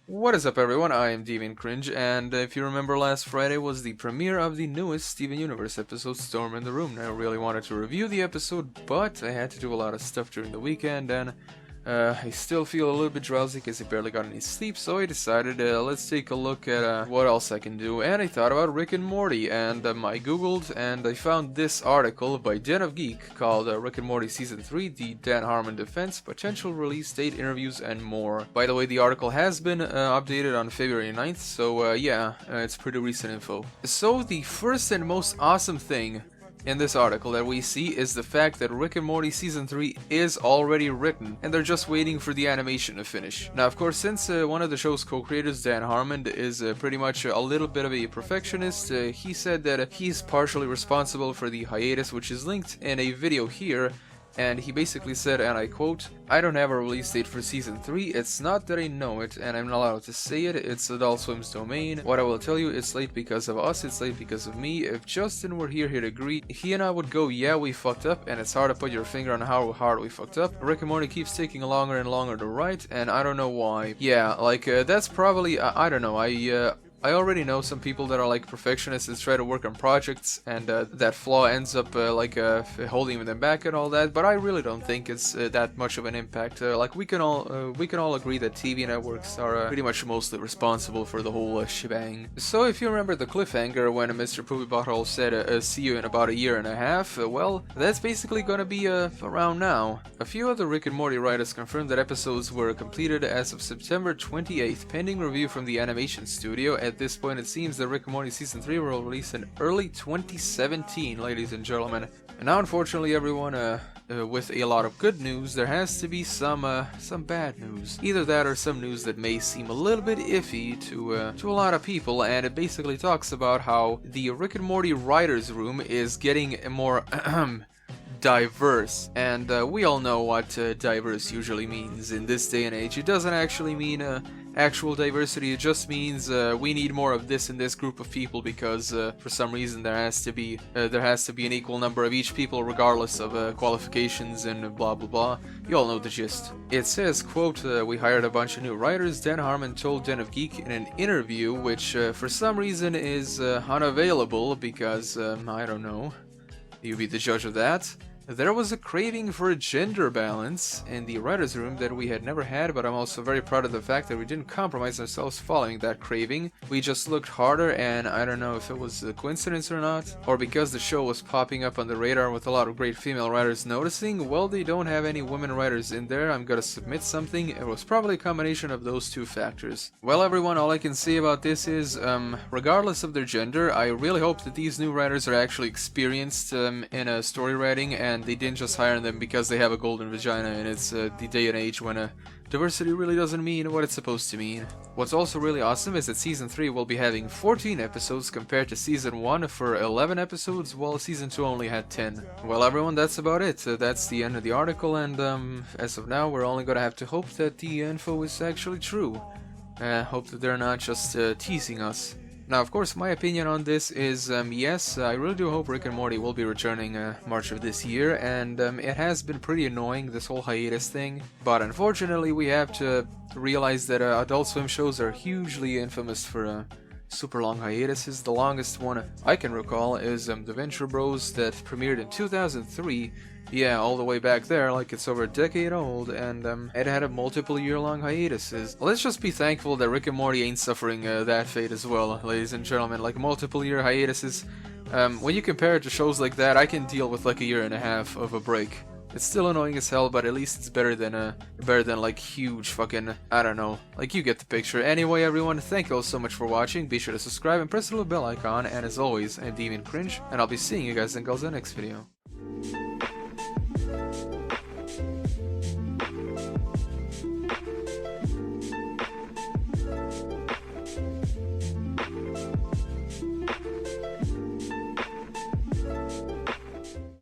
What is up, everyone? I am Demon Cringe, and if you remember, last Friday was the premiere of the newest Steven Universe episode, Storm in the Room. I really wanted to review the episode, but I had to do a lot of stuff during the weekend, and I still feel a little bit drowsy because I barely got any sleep, so I decided let's take a look at what else I can do, and I thought about Rick and Morty, and I googled and I found this article by Den of Geek called Rick and Morty Season 3, The Dan Harmon Defense, Potential Release Date, Interviews, and More. By the way, the article has been updated on February 9th, so yeah, it's pretty recent info. So the first and most awesome thing in this article that we see is the fact that Rick and Morty Season 3 is already written, and they're just waiting for the animation to finish. Now, of course, since one of the show's co-creators, Dan Harmon, is pretty much a little bit of a perfectionist, he said that he's partially responsible for the hiatus, which is linked in a video here. And he basically said, and I quote, "I don't have a release date for Season 3, it's not that I know it, and I'm not allowed to say it, it's Adult Swim's domain. What I will tell you, it's late because of us, it's late because of me. If Justin were here, he'd agree. He and I would go, yeah, we fucked up, and it's hard to put your finger on how hard we fucked up. Rick and Morty keeps taking longer and longer to write, and I don't know why." Yeah, like, that's probably, I don't know, I already know some people that are like perfectionists and try to work on projects, and that flaw ends up holding them back and all that. But I really don't think it's that much of an impact. Like we can all agree that TV networks are pretty much mostly responsible for the whole shebang. So if you remember the cliffhanger when Mr. Poopy Butthole said, "See you in about a year and a half," well, that's basically gonna be around now. A few other Rick and Morty writers confirmed that episodes were completed as of September 28th, pending review from the animation studio. At this point, it seems that Rick and Morty Season 3 will release in early 2017, ladies and gentlemen. And now, unfortunately, everyone, with a lot of good news, there has to be some bad news. Either that or some news that may seem a little bit iffy to a lot of people, and it basically talks about how the Rick and Morty writers' room is getting more diverse, and we all know what diverse usually means in this day and age. It doesn't actually mean actual diversity, it just means we need more of this in this group of people because for some reason there has to be an equal number of each people regardless of qualifications and blah blah blah. You all know the gist. It says, quote, "We hired a bunch of new writers," Dan Harmon told Den of Geek in an interview, which for some reason is unavailable because I don't know. You be the judge of that. "There was a craving for a gender balance in the writer's room that we had never had, but I'm also very proud of the fact that we didn't compromise ourselves following that craving. We just looked harder, and I don't know if it was a coincidence or not, or because the show was popping up on the radar with a lot of great female writers noticing, well, they don't have any women writers in there, I'm gonna submit something. It was probably a combination of those two factors." Well, everyone, all I can say about this is, regardless of their gender, I really hope that these new writers are actually experienced in story writing, and they didn't just hire them because they have a golden vagina, and it's the day and age when diversity really doesn't mean what it's supposed to mean. What's also really awesome is that Season 3 will be having 14 episodes compared to Season 1 for 11 episodes, while Season 2 only had 10. Well, everyone, that's about it. That's the end of the article, and as of now, we're only gonna have to hope that the info is actually true. Hope that they're not just teasing us. Now, of course, my opinion on this is, yes, I really do hope Rick and Morty will be returning March of this year, and it has been pretty annoying, this whole hiatus thing, but unfortunately we have to realize that Adult Swim shows are hugely infamous for super long hiatuses. The longest one I can recall is The Venture Bros that premiered in 2003. Yeah, all the way back there, like it's over a decade old, and it had a multiple year-long hiatuses. Let's just be thankful that Rick and Morty ain't suffering that fate as well, ladies and gentlemen. Like multiple year hiatuses, when you compare it to shows like that, I can deal with like a year and a half of a break. It's still annoying as hell, but at least it's better than like huge fucking, I don't know, like you get the picture. Anyway, everyone, thank you all so much for watching. Be sure to subscribe and press the little bell icon, and as always, I'm Demon Cringe, and I'll be seeing you guys and girls in the next video.